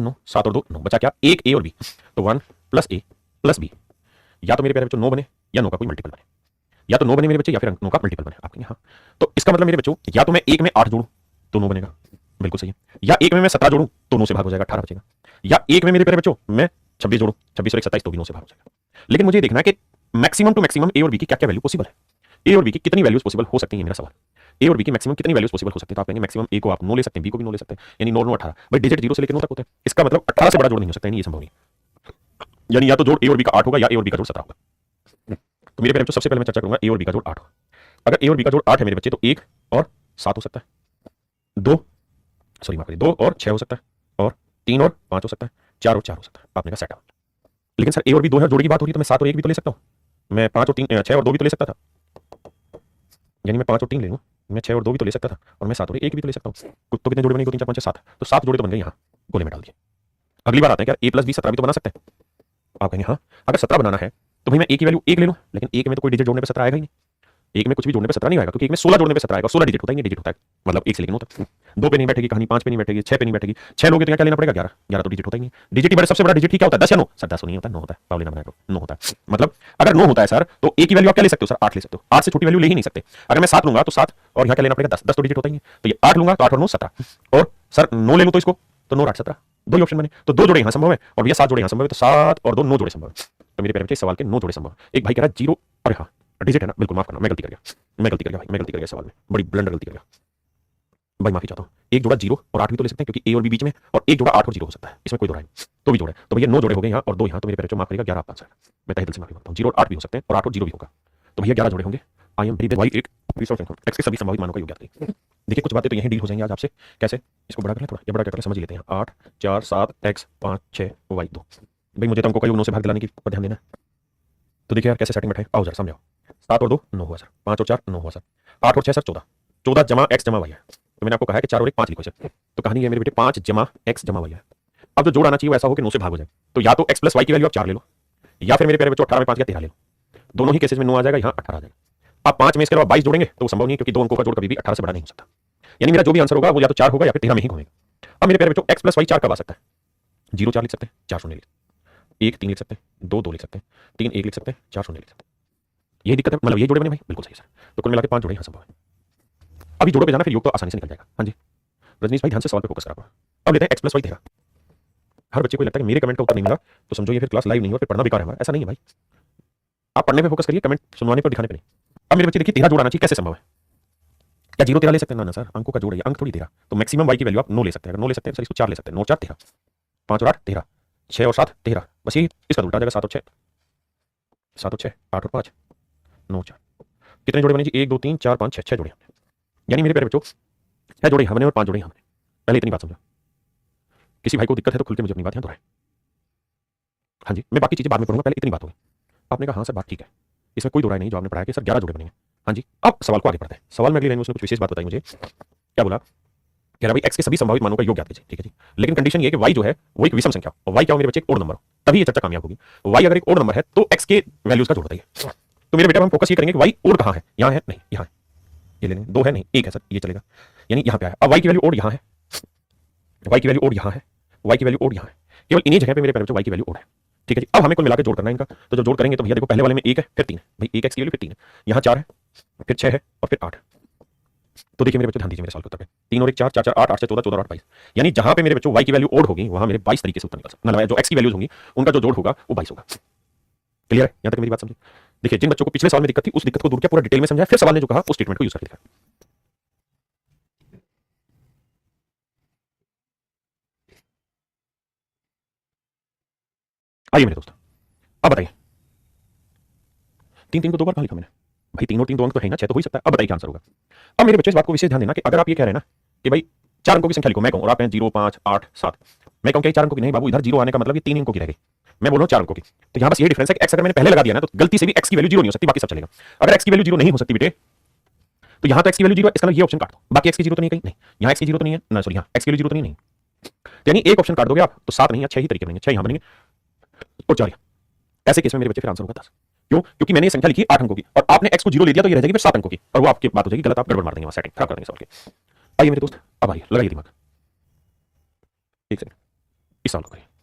9, 7 और 2 9, बचा क्या? एक ए और बी। तो 1 प्लस ए प्लस बी, या तो मेरे प्यारे बच्चों 9 बने या 9 का कोई मल्टीपल बने, या तो 9 बने मेरे बच्चे या फिर 9 का मल्टीपल बने। आप कहेंगे हाँ, तो इसका मतलब मेरे बच्चों या तो मैं एक में 8 जोड़ूं तो 9 बनेगा, बिल्कुल सही है, या एक में मैं 17 जोड़ूं तो 9 से भाग हो जाएगा, 18 बचेगा, या एक में मेरे प्यारे बच्चों मैं 26 जोड़ूं, 26 और 27 तो भी 9 से भाग हो जाएगा। लेकिन मुझे देखना है कि मैक्सिमम टू मैक्सिमम ए और बी की क्या क्या वैल्यू पॉसिबल है, ए और बी की कितनी वैल्यूज पॉसिबल हो सकती है, मेरा सवाल। ए और बी की मैक्सिमम कितनी वैल्यूज पॉसिबल हो सकती है, तो आप कहेंगे मैक्सिमम ए को आप 9 ले सकते हैं, बी को भी 9 ले सकते हैं, यानी 9 9 18, भाई डिजिट 0 से लेकर 9 तक होते हैं, इसका मतलब 18 से बड़ा जोड़ नहीं हो सकता, ये संभव नहीं, यानी या तो जोड़ ए और बी का 8 होगा या ए और बी का जोड़ 17 होगा। तो मेरे प्यारे बच्चों सबसे पहले मैं चर्चा करूंगा ए और बी का जोड़ 8 होगा। अगर ए और बी का जोड़ 8 है मेरे बच्चे, तो 1 और 7 हो सकता है, 2 सॉरी माफ करिए 2 और 6 हो सकता है, और 3 और 5 हो सकता है, 4 और 4 हो सकता है, आपने कहा सेट। लेकिन सर ए और बी 2 है, जोड़ की बात हो रही है, तो मैं 7 और 1 भी तो ले सकता हूँ, मैं 5 और 3 6 और 2 भी तो ले सकता था, यानी मैं 5 और 3 ले लूँ, मैं 6 और 2 भी तो ले सकता था, और मैं 7 और 1 भी तो ले सकता हूँ। तो कितने जोड़े बने? 2 3 4 5 6 7, तो 7 जोड़े तो बन गए यहाँ, गोले में डाल दिए। अगली बार आते हैं क्या ए प्लस बी 17 भी तो बना सकते हैं, आप कहेंगे हाँ, अगर 17 बनाना है तो भाई मैं ए की वैल्यू 1 ले लूँ, लेकिन एक में तो कोई डिजिट जोड़ने पे 17 आएगा ही नहीं, एक में कुछ भी जोड़ने पे 17 नहीं आएगा, क्योंकि एक में 16 जोड़ने पे 17 आएगा, 16 डिजिट होता है, डिजिट होता है, मतलब 1 से लेकर 9 तक। 2 पे नहीं बैठेगी कहानी, 5 पे नहीं बैठेगी, 6 पे नहीं बैठेगी, 6 लोगे तो क्या लेना पड़ेगा? 11, 11 तो डिजिट होता ही नहीं, डिजिट ही बड़े सबसे बड़ा डिजिट ही क्या होता है? 10 या 9? सर 10 नहीं होता, 9 होता है, पावले ना बनाया करो, 9 होता है। मतलब अगर 9 होता है सर, तो ए की वैल्यू आप क्या ले सकते हो सर? 8 ले सकते हो, 8 से छोटी वैल्यू ले ही नहीं सकते। अगर मैं 7 लूंगा तो 7 और यहाँ क्या लेना पड़ेगा? 10, 10 तो डिजिट होता ही नहीं, तो ये 8 लूंगा तो 8 और 9 17, और सर 9 ले लूं तो इसको, तो 9 8 17, दो ही ऑप्शन बने, तो 2 जोड़े यहाँ संभव है और भैया 7 जोड़े यहाँ संभव है, तो 7 और 2 9 जोड़े संभव है। तो मेरे प्यारे बच्चे सवाल के 9 जोड़े संभव। एक भाई कह रहा है 0, अरे हाँ डिजिट है ना, बिल्कुल माफ करना, मैं गलती कर गया, मैं गलती कर गया भाई, मैं गलती कर गया सवाल में, बड़ी ब्लंडर गलती कर गया भाई, माफी चाहता हूँ। एक जोड़ा 0 और 8 भी तो ले सकते हैं, क्योंकि ए और बी बीच में, और एक जोड़ा 8 और 0 हो सकता है, इसमें कोई दो राय नहीं, तो भी जोड़े, तो भैया 9 जोड़े हो गए यहाँ और 2 यहाँ, तो मेरे प्यारे बच्चों माफ करिएगा 11 आपका आंसर है, मैं तहे दिल से माफी मांगता हूँ। 0 और 8 भी हो सकते हैं और 8 और 0 भी होगा, तो भैया 11 जोड़े होंगे। आई एम वेरी भाई एक एक्स के सभी संभावित मानों का योग ज्ञात करिए। देखिए कुछ बातें तो यहीं डील हो जाएंगी आज आपसे, कैसे? इसको बड़ा कर लें थोड़ा, या बड़ा कर समझ लेते हैं। 8 4 7 एक्स 5 6 वाई 2, भाई मुझे तो अंकों का योग 9 से भाग दिलाने की पर ध्यान देना है। तो देखिए यार कैसे सेटिंग बैठे, आओ जरा सामने आओ। 7 और 2 9 हुआ सर, 5 और 4 9 हुआ सर, 8 और 6 सर 14, 14 जमा एक्स जमा वाई है, तो मैंने आपको कहा है कि 4 और 1 5 लिखो सर, तो कहानी है मेरे बेटे 5 जमा एक्स जमा वाई है। अब जो जोड़ आना चाहिए वो ऐसा हो कि 9 से भाग हो जाए, तो या तो एक्स प्लस वाई की वैल्यू आप 4 ले लो, या फिर मेरे प्यारे बच्चों 18 में 5 या 13 ले लो, दोनों ही केसेस में 9 आ जाएगा, यहाँ 18 आ जाएगा। आप 5 में इसके अलावा 22 जोड़ेंगे तो संभव नहीं, क्योंकि दो अंकों का जोड़ कभी भी 18 से बड़ा नहीं हो सकता, यानी मेरा जो भी आंसर होगा वो या तो 4 होगा या फिर 13 में ही घूमेगा। अब मेरे प्यारे बच्चों एक्स प्लस वाई 4 कब आ सकता है? 0 4 लिख सकते हैं, 4 0 लिख सकते हैं, 1 3 लिख सकते हैं, 2 2 लिख सकते हैं, 3 1 लिख सकते हैं, 4 0 लिख सकते हैं। ये दिक्कत है, मतलब ये जोड़े बने भाई, बिल्कुल सही सर, तो कुल मिला के 5 जोड़े यहाँ संभव है। अभी जोड़ों पे जाना, फिर योग तो आसानी से निकल जाएगा। हाँ जी रजनीश भाई ध्यान से सवाल पे फोकस करा। अब लेते हैं एक्स प्लस वाई 13। हर बच्चे को लगता है कि मेरे कमेंट का उत्तर नहीं मिला तो समझो ये फिर क्लास लाइव नहीं हो, फिर पढ़ना बेकार है हमारा, ऐसा नहीं है भाई, आप पढ़ने पे फोकस करिए, कमेंट सुनवाने पर दिखाने पे नहीं। अब मेरे बच्चे देखिए 13 जोड़ आना चाहिए, कैसे संभव है? क्या 0 13 ले सकते हैं? ना सर, अंकों का जोड़ है, अंक थोड़ी 13, तो मैक्सिमम वाई की वैल्यू आप 9 ले सकते हैं, अगर 9 ले सकते हैं सर इसको 4 ले सकते हैं, 9 4 13, 5 और 8 13, 6 और 7 13, बस यही इसका उल्टा आ जाएगा, 7 और 6 7 और 6 8 और 5 9 4, कितने जोड़े बने जी? 1 2 3 4 5 6 जोड़े, यानी मेरे प्यारे बच्चों 6 जोड़े यहाँ बने और 5 जोड़े यहाँ बने। पहले इतनी बात समझो, किसी भाई को दिक्कत है तो खुल के मुझे अपनी बात यहाँ दोहराए। हाँ जी मैं बाकी चीजें बाद में पढ़ूंगा, पहले इतनी बात होगी। आपने कहा हाँ सर बात ठीक है, इसमें कोई दो राय नहीं, जो आपने पढ़ाया कि सर 11 जोड़े बनेंगे। हाँ जी अब सवाल को आगे बढ़ते हैं। सवाल में अगली लाइन में उसने कुछ विशेष बात बताई मुझे, क्या बोला? कह रहा भाई एक्स के सभी संभावित मानों का योग ज्ञात कीजिए, ठीक है जी, लेकिन कंडीशन ये कि वाई जो है वो एक विषम संख्या, और वाई क्या हो मेरे बच्चे? एक ओड नंबर हो, तभी ये चर्चा कामयाब होगी। वाई अगर एक ओड नंबर है तो एक्स के वैल्यूज का जोड़ बताइए। तो मेरे बेटा हम फोकस ये करेंगे कि वाई ओड कहाँ है, यहाँ है नहीं, यहाँ है, ये ले लेंगे, 2 है नहीं 1 है सर, ये चलेगा, यानी यहाँ पे आया। अब वाई की वैल्यू ओड यहाँ है, वाई की वैल्यू ओड यहाँ है, वाई की वैल्यू ओड यहाँ है, केवल इन्हीं जगह पे मेरे बच्चों वाई की वैल्यू ओड है, ठीक है जी। अब हमें कुल मिलाकर जोड़ करना है इनका, तो जब जोड़ करेंगे तो भैया देखो पहले वाले में 1 है फिर 3 है, भाई 1 एक्स की वैल्यू फिर 3 है, यहाँ 4 है फिर 6 है और फिर 8 है। तो देखिए मेरे बच्चों ध्यान दीजिए मेरे सवाल के उत्तर पे, 3 और 1 4 4 4 8 8 से 14 14 और 8 22, यानी जहां पे मेरे बच्चों y की वैल्यू ओड होगी वहां मेरे 22 तरीके से उत्तर निकल सकता है, मतलब जो x की वैल्यूज होंगी उनका जो जोड़ होगा वो 22 होगा। क्लियर है यहां तक मेरी बात समझे? देखिए जिन बच्चों को पिछले सवाल में दिक्कत थी उस दिक्कत को दूर किया, पूरा डिटेल में समझाया, फिर सवाल ने जो कहा उस स्टेटमेंट को यूज करके दिखाया। आइए मेरे दोस्त अब बताइए, 3 3 को 2 बार कहां लिखा मैंने भाई? 3 और 3 2 अंक तो है ना, 6 तो हो ही सकता है। अब बताइए क्या आंसर होगा? अब मेरे बच्चे इस बात को विशेष ध्यान देना कि अगर आप ये कह रहे हैं ना कि भाई 4 अंकों की संख्या लिखो, मैं कहूं और आप कहें 0 5 8 7, मैं कहूं कि 4 अंकों की नहीं बाबू, इधर 0 आने का मतलब ये 3 अंकों की रह गई, मैं बोल रहा हूं 4 अंकों की, तो यहां बस ये डिफरेंस है कि x अगर मैंने पहले लगा दिया ना तो गलती से भी x की वैल्यू 0 नहीं हो सकती, बाकी सब चलेगा। अगर x की वैल्यू 0 नहीं हो सकती बेटे तो यहां तो x की वैल्यू 0 है, इसका मतलब ये ऑप्शन काट दो, बाकी x की 0 तो नहीं कहीं नहीं, यहां x की 0 तो नहीं है ना, सॉरी यहां x की वैल्यू 0 तो नहीं, यानी एक ऑप्शन काट दोगे आप तो 7 नहीं या 6 ही तरीके बनेंगे, 6 यहां बनेंगे और 4 यहां। ऐसे केस में मेरे बच्चे फिर आंसर होगा 10, क्यों? क्योंकि मैंने ये संख्या लिखी 8 अंकों की और आपने x को 0 ले दिया तो ये रह जाएगी फिर 7 अंकों की, और वो आपकी बात हो जाएगी गलत, आप गड़बड़ मार देंगे, वहां सेटिंग खराब कर देंगे सवाल के। आइए मेरे दोस्त अब आइए लगाइए दिमाग, एक सेकंड, इस सवाल को करिए।